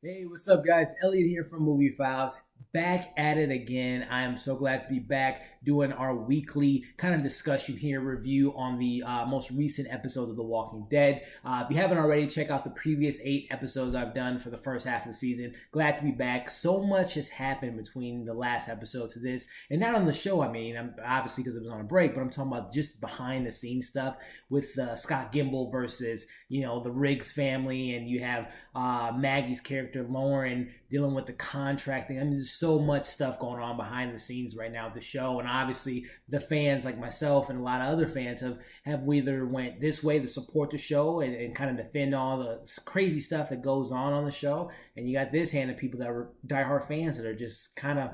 Hey, what's up, guys? Elliott here from Movie Files. Back at it again. I am so glad to be back doing our weekly kind of discussion here, review on the most recent episodes of The Walking Dead. If you haven't already, check out the previous 8 episodes I've done for the first half of the season. Glad to be back. So much has happened between the last episode to this, and not on the show. I mean, I'm obviously because it was on a break, but I'm talking about just behind the scenes stuff with Scott Gimble versus the Riggs family, and you have Maggie's character Lauren dealing with the contracting. I mean, there's so much stuff going on behind the scenes right now with the show, and obviously the fans like myself and a lot of other fans have either went this way to support the show and kind of defend all the crazy stuff that goes on the show, and you got this hand of people that were diehard fans that are just kind of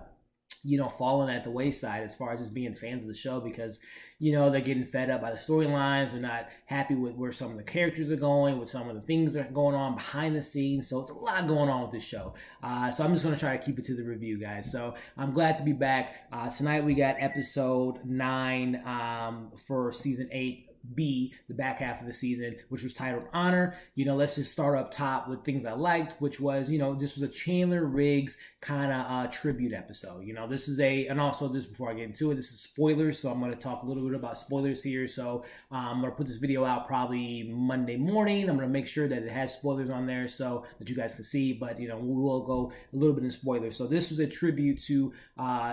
falling at the wayside as far as just being fans of the show because, they're getting fed up by the storylines. They're not happy with where some of the characters are going, with some of the things that are going on behind the scenes. So it's a lot going on with this show. So I'm just going to try to keep it to the review, guys. So I'm glad to be back. Tonight we got episode 9 for season 8. B, the back half of the season, which was titled Honor. Let's just start up top with things I liked, which was, this was a Chandler Riggs kind of tribute episode. This is and also just before I get into it, this is spoilers, so I'm going to talk a little bit about spoilers here. So I'm going to put this video out probably Monday morning. I'm going to make sure that it has spoilers on there so that you guys can see, but we will go a little bit in spoilers. So this was a tribute to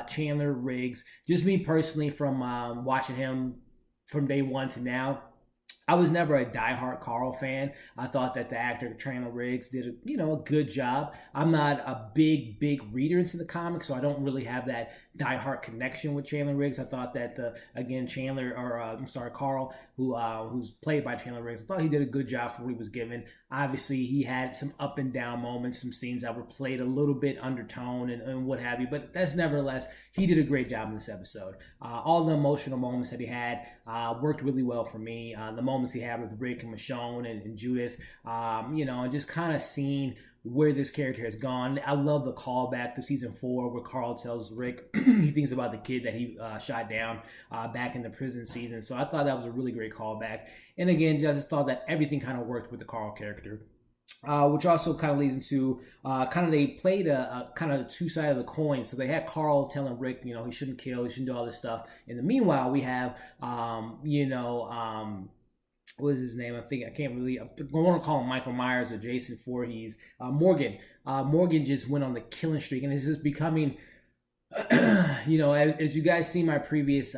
Chandler Riggs. Just me personally, from watching him from day one to now, I was never a diehard Carl fan. I thought that the actor Chandler Riggs did a good job. I'm not a big reader into the comics, so I don't really have that diehard connection with Chandler Riggs. I thought that Carl, who's played by Chandler Riggs, I thought he did a good job for what he was given. Obviously, he had some up and down moments, some scenes that were played a little bit undertone and what have you, but that's nevertheless, he did a great job in this episode. All the emotional moments that he had worked really well for me. The moments he had with Rick and Michonne and Judith, and just kind of seeing where this character has gone. I love the callback to season 4 where Carl tells Rick he thinks about the kid that he shot down back in the prison season. So I thought that was a really great callback. And again, I just thought that everything kind of worked with the Carl character. Which also kind of leads into they played a kind of two sides of the coin. So they had Carl telling Rick, he shouldn't kill, he shouldn't do all this stuff. In the meanwhile, we have, what is his name? I want to call him Michael Myers or Jason Voorhees. Morgan. Morgan just went on the killing streak, and it's just becoming, as you guys see my previous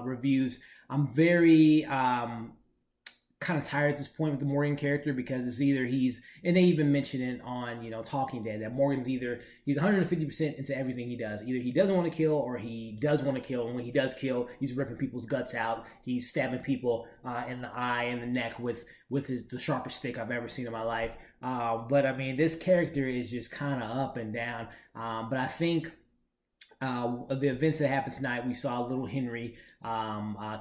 reviews, I'm very kind of tired at this point with the Morgan character because it's either and they even mention it on Talking Dead, that Morgan's either he's 150% into everything he does. Either he doesn't want to kill or he does want to kill, and when he does kill, he's ripping people's guts out. He's stabbing people in the eye and the neck with the sharpest stick I've ever seen in my life. But I mean, this character is just kind of up and down. But I think the events that happened tonight, we saw little Henry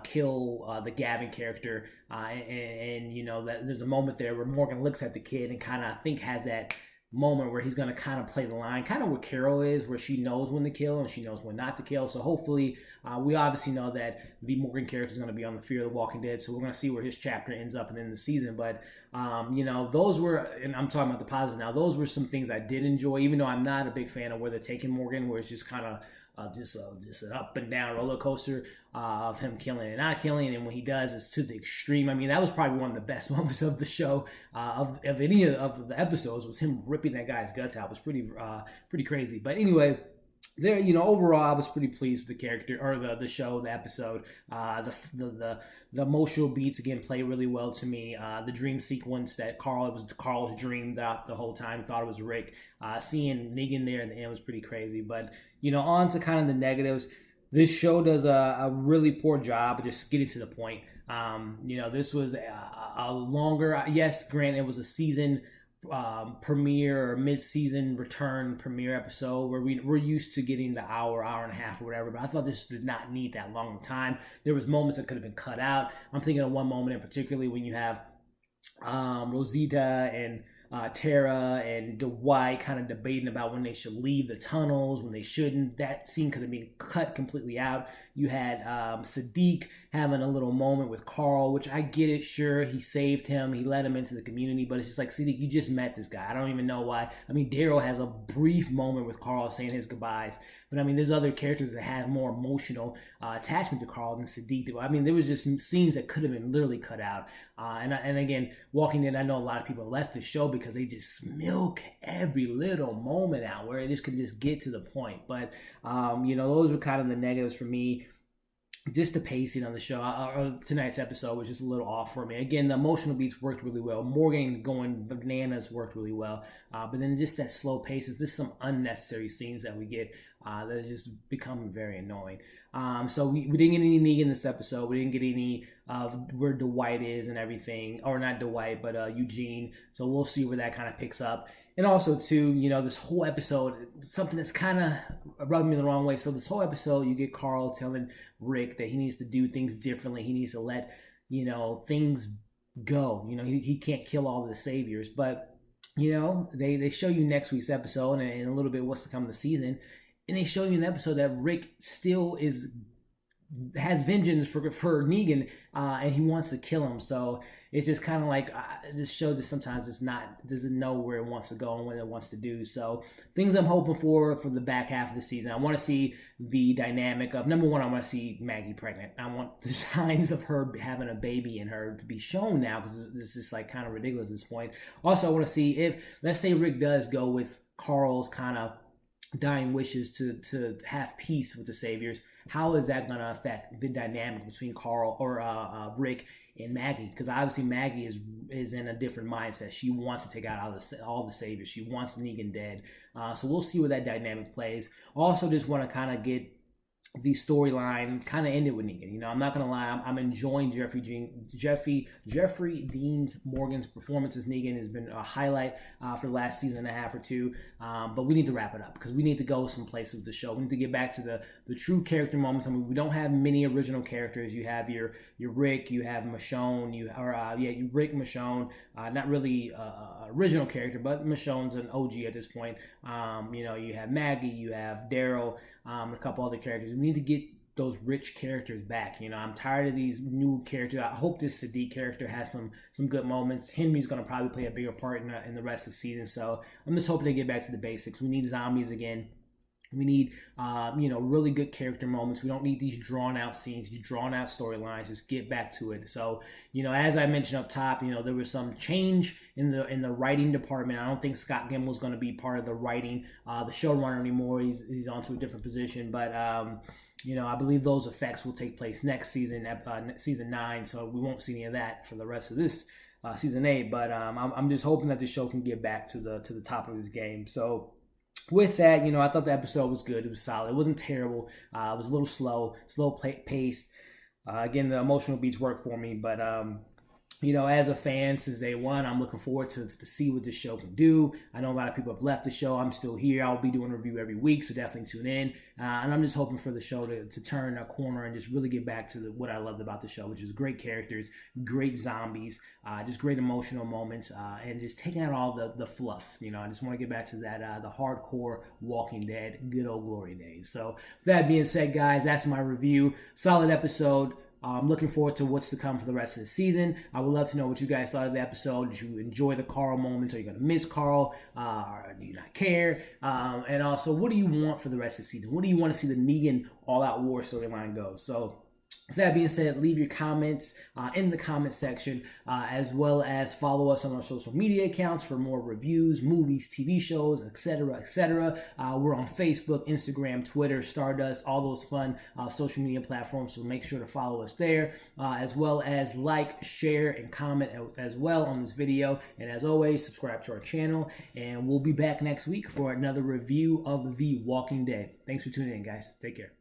kill the Gavin character, and that there's a moment there where Morgan looks at the kid and kind of, I think, has that moment where he's going to kind of play the line, kind of what Carol is, where she knows when to kill and she knows when not to kill. So hopefully, we obviously know that the Morgan character is going to be on the Fear of the Walking Dead, so we're going to see where his chapter ends up and in the season. But those were, and I'm talking about the positive now, those were some things I did enjoy, even though I'm not a big fan of where they're taking Morgan, where it's just kind of just an up and down roller coaster of him killing and not killing, and when he does, it's to the extreme. I mean, that was probably one of the best moments of the show, of any of the episodes, was him ripping that guy's guts out. It was pretty crazy. But anyway, there, overall, I was pretty pleased with the character, or the show, the episode. The emotional beats again play really well to me. The dream sequence that Carl's dreamed out the whole time, thought it was Rick. Seeing Negan there in the end was pretty crazy. But on to kind of the negatives. This show does a really poor job of just getting to the point. This was a longer. Yes, granted, it was a season premiere or mid-season return premiere episode where we're used to getting the hour and a half or whatever, but I thought this did not need that long of time. There was moments that could have been cut out. I'm thinking of one moment in particularly when you have Rosita and Tara and Dwight kind of debating about when they should leave the tunnels, when they shouldn't. That scene could have been cut completely out. You had Sadiq having a little moment with Carl, which I get it. Sure, he saved him. He let him into the community. But it's just like, Sadiq, you just met this guy. I don't even know why. I mean, Daryl has a brief moment with Carl saying his goodbyes. But I mean, there's other characters that have more emotional attachment to Carl than Sadiq do. I mean, there was just some scenes that could have been literally cut out. And again, Walking Dead, I know a lot of people left the show because they just milk every little moment out where it just can just get to the point. But, those were kind of the negatives for me. Just the pacing on the show, or tonight's episode was just a little off for me. Again, the emotional beats worked really well. Morgan going bananas worked really well. But then just that slow pace is just some unnecessary scenes that we get that are just becoming very annoying. So we didn't get any Negan this episode. We didn't get any where Dwight is and everything. Or not Dwight, but Eugene. So we'll see where that kind of picks up. And also, too, this whole episode, something that's kind of rubbing me the wrong way. So this whole episode, you get Carl telling Rick that he needs to do things differently. He needs to let, things go. He can't kill all of the saviors. But, they show you next week's episode and a little bit what's to come in the season. And they show you an episode that Rick still has vengeance for Negan, and he wants to kill him. So it's just kind of like this show just sometimes doesn't know where it wants to go and what it wants to do. So things I'm hoping for the back half of the season. I want to see the dynamic of, number one, I want to see Maggie pregnant. I want the signs of her having a baby in her to be shown now, because this is like kind of ridiculous at this point. Also, I want to see if, let's say Rick does go with Carl's kind of dying wishes to have peace with the saviors, how is that going to affect the dynamic between Carl or Rick and Maggie? Because obviously Maggie is in a different mindset. She wants to take out all the saviors. She wants Negan dead. So we'll see where that dynamic plays. Also, just want to kind of get the storyline kind of ended with Negan. I'm not gonna lie, I'm enjoying Jeffrey Dean Morgan's performance as Negan has been a highlight for the last season and a half or two. But we need to wrap it up because we need to go someplace with the show. We need to get back to the true character moments. I mean, we don't have many original characters. You have your Rick, you have Michonne, you Rick, Michonne, not really original character, but Michonne's an OG at this point. You have Maggie, you have Daryl, a couple other characters. We need to get those rich characters back. I'm tired of these new characters. I hope this Sadiq character has some good moments. Henry's going to probably play a bigger part in the rest of the season. So I'm just hoping they get back to the basics. We need zombies again. We need, really good character moments. We don't need these drawn out scenes, these drawn out storylines. Just get back to it. So, as I mentioned up top, there was some change in the writing department. I don't think Scott Gimble's going to be part of the writing, the showrunner anymore. He's on to a different position, but I believe those effects will take place next season, season 9. So we won't see any of that for the rest of this season 8. But I'm just hoping that the show can get back to the top of this game. So with that, I thought the episode was good. It was solid. It wasn't terrible. It was a little slow paced. Again, the emotional beats work for me, but as a fan since day one, I'm looking forward to see what this show can do. I know a lot of people have left the show. I'm still here. I'll be doing a review every week, so definitely tune in. And I'm just hoping for the show to turn a corner and just really get back to what I loved about the show, which is great characters, great zombies, just great emotional moments, and just taking out all the fluff. I just want to get back to that the hardcore Walking Dead, good old glory days. So with that being said, guys, that's my review. Solid episode. I'm looking forward to what's to come for the rest of the season. I would love to know what you guys thought of the episode. Did you enjoy the Carl moments? Are you going to miss Carl? Or do you not care? And also, what do you want for the rest of the season? What do you want to see the Negan all-out war storyline go? So with that being said, leave your comments in the comment section, as well as follow us on our social media accounts for more reviews, movies, TV shows, etc., etc. We're on Facebook, Instagram, Twitter, Stardust, all those fun social media platforms, so make sure to follow us there, as well as like, share, and comment as well on this video. And as always, subscribe to our channel, and we'll be back next week for another review of The Walking Dead. Thanks for tuning in, guys. Take care.